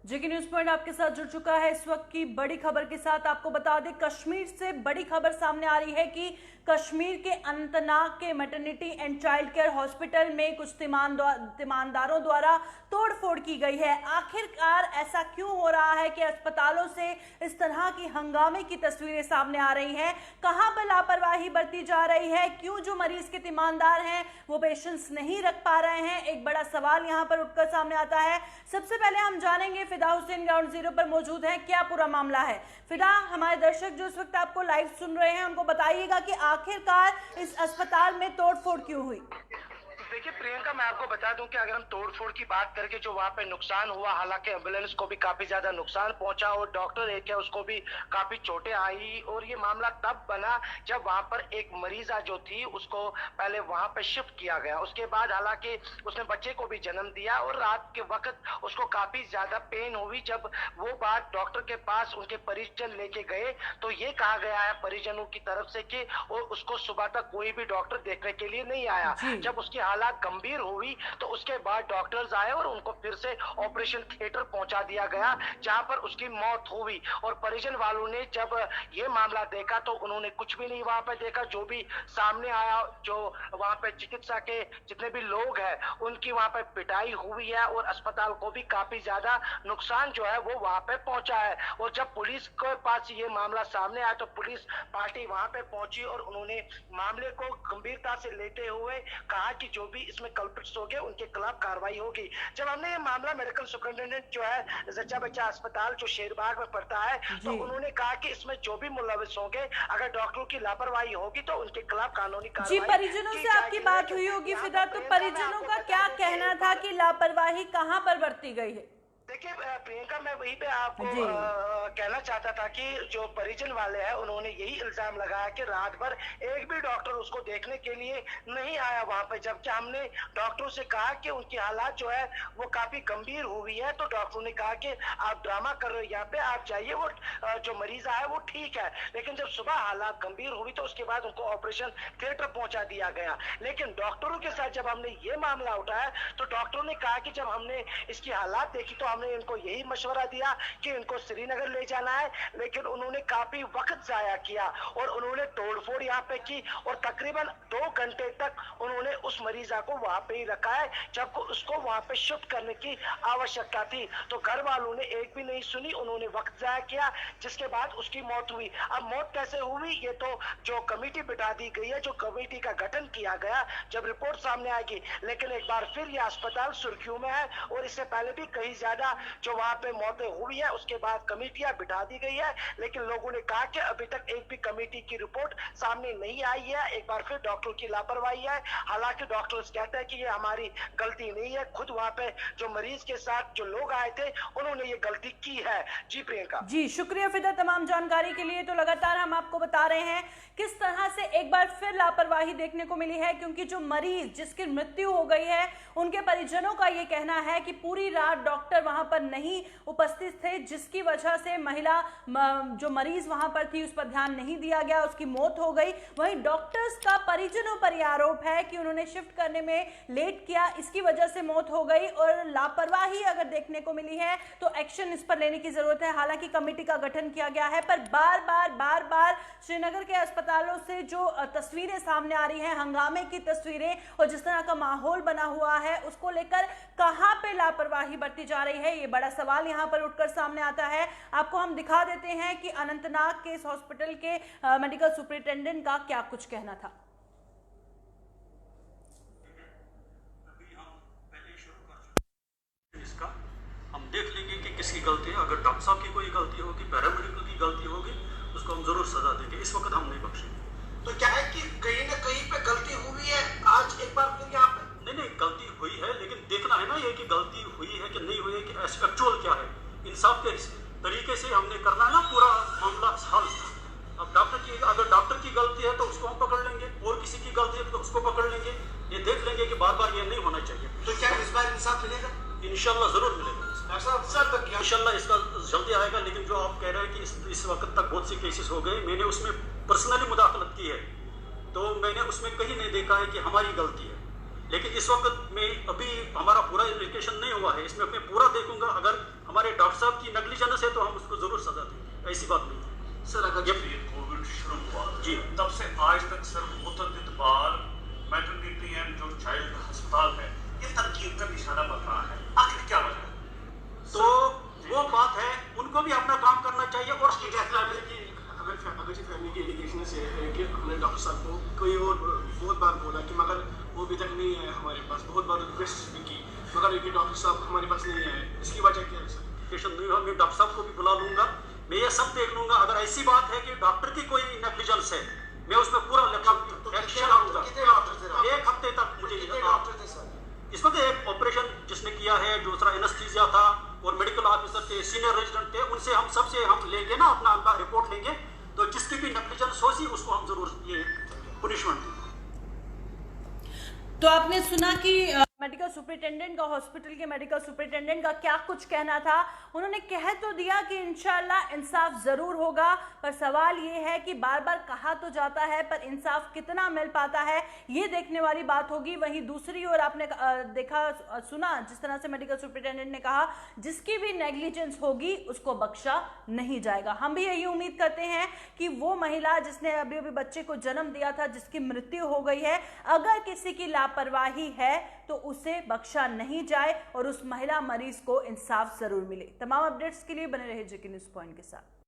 जी की news point आपके साथ जुड़ चुका है। इस वक्त की बड़ी खबर के साथ आपको बता दें, कश्मीर से बड़ी खबर सामने आ रही है कि कश्मीर के अनंतनाग के maternity and child care hospital में कुछ तीमानदारों द्वारा तोड़फोड़ की गई है। आखिरकार ऐसा क्यों हो रहा है कि अस्पतालों से इस तरह की हंगामे की तस्वीरें सामने आ रही हैं? कहां पर लापरवाही बरती जा रही है? क्यों जो मरीज के तीमानदार हैं वो पेशेंस नहीं रख पा रहे हैं? एक बड़ा सवाल यहां पर उठकर सामने आता है। सबसे पहले हम जानेंगे, फिदा हुसैन ग्राउंड जीरो पर मौजूद है, क्या पूरा मामला है? फिदा, हमारे दर्शक जो इस वक्त आपको लाइव सुन रहे हैं उनको बताइएगा कि आखिरकार इस अस्पताल में तोड़फोड़ क्यों हुई? देखिए प्रियंका, मैं आपको बता दूं कि अगर हम तोड़फोड़ की बात करके जो वहाँ पे नुकसान हुआ, हालांकि एम्बुलेंस को भी काफी ज्यादा नुकसान पहुंचा और डॉक्टर एक है उसको भी काफी चोटें आई। और ये मामला तब बना जब वहाँ पर एक मरीजा जो थी उसको पहले वहाँ पे शिफ्ट किया गया। उसके बाद हालांकि उसने बच्चे को भी जन्म दिया और रात के वक्त उसको काफी ज्यादा पेन हुई। जब वो बात डॉक्टर के पास उनके परिजन लेके गए तो ये कहा गया है परिजनों की तरफ से कि उसको सुबह तक कोई भी डॉक्टर देखने के लिए नहीं आया। जब उसकी हालत गंभीर हुई तो उसके बाद डॉक्टर्स आए और उनको फिर से ऑपरेशन थिएटर पहुंचा दिया गया जहां पर उसकी मौत हुई। और परिजन वालों ने जब ये मामला देखा तो उन्होंने कुछ भी नहीं वहां पर देखा। जो भी सामने आया, जो वहां पे चिकित्सा के जितने भी लोग हैं उनकी वहां पे पिटाई हुई है और अस्पताल को भी काफी ज्यादा नुकसान जो है वो वहां पे पहुंचा है। और जब पुलिस के पास ये मामला सामने आया तो पुलिस पार्टी वहां पे पहुंची और उन्होंने मामले को गंभीरता से लेते हुए कहा कि जो भी इसमें कल्प्रिट्स होंगे उनके खिलाफ कार्रवाई होगी। जब हमने ये मामला मेडिकल सुपरिटेंडेंट जो है जच्चा बच्चा अस्पताल जो शेरबाग में पड़ता है तो उन्होंने कहा कि इसमें जो भी मुलविस होंगे, अगर डॉक्टरों की लापरवाही होगी तो उनके खिलाफ कानूनी कार्रवाई। जी, परिजनों से आपकी बात हुई होगी फिदा, तो परिजनों का क्या कहना था कि लापरवाही कहां पर बरती गई है? देखिए प्रियंका, मैं वहीं पे आपको कहना चाहता था कि जो परिजन वाले हैं उन्होंने यही इल्जाम लगाया कि रात भर एक भी डॉक्टर उसको देखने के लिए नहीं आया वहां पे। जबकि हमने डॉक्टरों से कहा कि उनकी हालात जो है वो काफी गंभीर हुई है तो डॉक्टरों ने कहा कि आप ड्रामा कर रहे हो, यहाँ पे आप जाइए, वो जो मरीजा है वो ठीक है। लेकिन जब सुबह हालात गंभीर हुई तो उसके बाद उनको ऑपरेशन थिएटर पहुंचा दिया गया। लेकिन डॉक्टरों के साथ जब हमने ये मामला उठाया तो डॉक्टरों ने कहा कि जब हमने इसकी हालात देखी तो हमने इनको यही मशवरा दिया कि इनको श्रीनगर ले जाना है। लेकिन उन्होंने काफी वक्त जाया किया और उन्होंने तोड़फोड़ यहाँ पे की और तकरीबन 2 घंटे तक उन्होंने उस मरीजा को वहां पे ही रखा है जबकि उसको वहां पे शिफ्ट करने की आवश्यकता थी। तो घर वालों ने एक भी नहीं सुनी, उन्होंने वक्त जाया किया जिसके बाद उसकी मौत हुई। अब मौत कैसे हुई ये तो जो कमेटी बिठा दी गई है, जो कमेटी का गठन किया गया, जब रिपोर्ट सामने आएगी। लेकिन एक बार फिर यह अस्पताल सुर्खियों में है और इससे पहले भी कहीं ज्यादा जो वहां पे मौतें हुई है उसके बाद कमेटियां बिठा दी गई है। लेकिन लोगों ने कहा कि अभी तक एक भी कमेटी की रिपोर्ट सामने नहीं आई है। एक बार फिर डॉक्टर की लापरवाही है। हालांकि डॉक्टर्स कहते हैं कि ये हमारी गलती नहीं है, खुद वहां पे जो मरीज के साथ जो लोग आए थे उन्होंने ये गलती की है। जी प्रियंका। जी शुक्रिया फिदा तमाम जानकारी के लिए। तो लगातार हम आपको बता रहे हैं किस तरह से एक बार फिर लापरवाही देखने को मिली है, क्योंकि जो मरीज जिसकी मृत्यु हो गई है उनके परिजनों का ये कहना है कि पूरी रात डॉक्टर वहां पर नहीं उपस्थित थे, जिसकी वजह से महिला जो मरीज वहां पर थी उस पर ध्यान नहीं दिया गया, उसकी मौत हो गई। वहीं डॉक्टर्स का परिजनों पर यह आरोप है कि उन्होंने शिफ्ट करने में लेट किया, इसकी वजह से मौत हो गई। और लापरवाही अगर देखने को मिली है तो एक्शन इस पर लेने की जरूरत है। हालांकि कमेटी का गठन किया गया है, पर बार बार श्रीनगर के अस्पतालों से जो तस्वीरें सामने आ रही हैं, हंगामे की तस्वीरें और जिस तरह का माहौल बना हुआ है, उसको लेकर कहां पे लापरवाही बरती जा रही है, ये बड़ा सवाल यहां पर उठकर सामने आता है। आपको हम दिखा देते हैं कि अनंतनाग के इस हॉस्पिटल के मेडिकल सुपरिटेंडेंट का क्या कुछ कहना था। इसका हम देख लेंगे कि किसकी गलती है। अगर डॉक्टर साहब की कोई गलती होगी, पैरामेडिकल की गलती होगी, उसको हम जरूर सजा देंगे। इस वक्त हम नहीं बख्शेंगे। तो क्या है कि कहीं ना कहीं पे गलती हुई है, आज एक बार फिर यहाँ पे नहीं गलती हुई है, लेकिन देखना है ना ये कि गलती हुई है कि नहीं हुई है, कि एक्चुअल क्या है। इंसाफ के तरीके से हमने करना है ना पूरा मामला हल। अब अगर डॉक्टर की गलती है तो उसको हम पकड़ लेंगे, और किसी की गलती है तो उसको पकड़ लेंगे। ये देख लेंगे कि बार बार ये नहीं होना चाहिए। तो क्या इस बार इंसाफ मिलेगा? इंशाल्लाह जरूर मिलेगा। इंशाल्लाह इसका जल्दी आएगा। लेकिन जो आप कह रहे हैं कि इस वक्त तक बहुत सी केसेस हो गए, मैंने उसमें पर्सनली मुदाखलत की है तो मैंने उसमें कहीं नहीं देखा है कि हमारी गलती है। लेकिन इस वक्त में अभी हमारा पूरा इन्वेस्टिगेशन नहीं हुआ है, इसमें मैं पूरा देखूंगा। अगर हमारे डॉक्टर ऐसी बात नहीं है। सर अगर जब ये कोविड शुरू हुआ जी तब से आज तक सर मुतअद्दिद बार मैटरनिटी एंड जो चाइल्ड अस्पताल है ये तरक्की का निशाना बन रहा है, आखिर क्या वजह है? तो वो बात है, उनको भी अपना काम करना चाहिए। और अगर जी फैमिली की एलिगेशन से है कि हमने डॉक्टर साहब को कोई और बहुत बार बोला कि मगर वो अभी तक नहीं आए हमारे पास, बहुत बार रिक्वेस्ट भी की मगर ये डॉक्टर साहब हमारे पास नहीं आए, इसकी वजह क्या है सर? नहीं हो, मैं डॉक्टर साहब को भी बुला लूंगा, मैं ये सब देख लूंगा। अगर ऐसी बात है कि डॉक्टर की कोई नेग्लिजेंस है, मैं उसमें पूरा एक्शन लूंगा। एक हफ्ते तक मुझे डॉक्टर थे सर? इस वक्त एक ऑपरेशन जिसने किया है, दूसरा एनेस्थीसिया था और मेडिकल ऑफिसर थे, सीनियर रेजिडेंट थे, उनसे हम सबसे हम लेंगे ना अपना उनका रिपोर्ट लेंगे, तो जिसकी भी नेग्लिजेंस होगी उसको हम जरूर ये पुनिशमेंट देंगे। तो आपने सुना कि मेडिकल सुपरिटेंडेंट का, हॉस्पिटल के मेडिकल सुपरिटेंडेंट का क्या कुछ कहना था। उन्होंने कह तो दिया कि इंशाल्लाह इंसाफ जरूर होगा, पर सवाल ये है कि बार बार कहा तो जाता है पर इंसाफ कितना मिल पाता है ये देखने वाली बात होगी। वहीं दूसरी ओर आपने देखा सुना जिस तरह से मेडिकल सुपरिटेंडेंट ने कहा जिसकी भी नेग्लिजेंस होगी उसको बख्शा नहीं जाएगा। हम भी यही उम्मीद करते हैं कि वो महिला जिसने अभी अभी बच्चे को जन्म दिया था, जिसकी मृत्यु हो गई है, अगर किसी की लापरवाही है तो उसे बख्शा नहीं जाए और उस महिला मरीज को इंसाफ जरूर मिले। तमाम अपडेट्स के लिए बने रहे जेके न्यूज़ पॉइंट के साथ।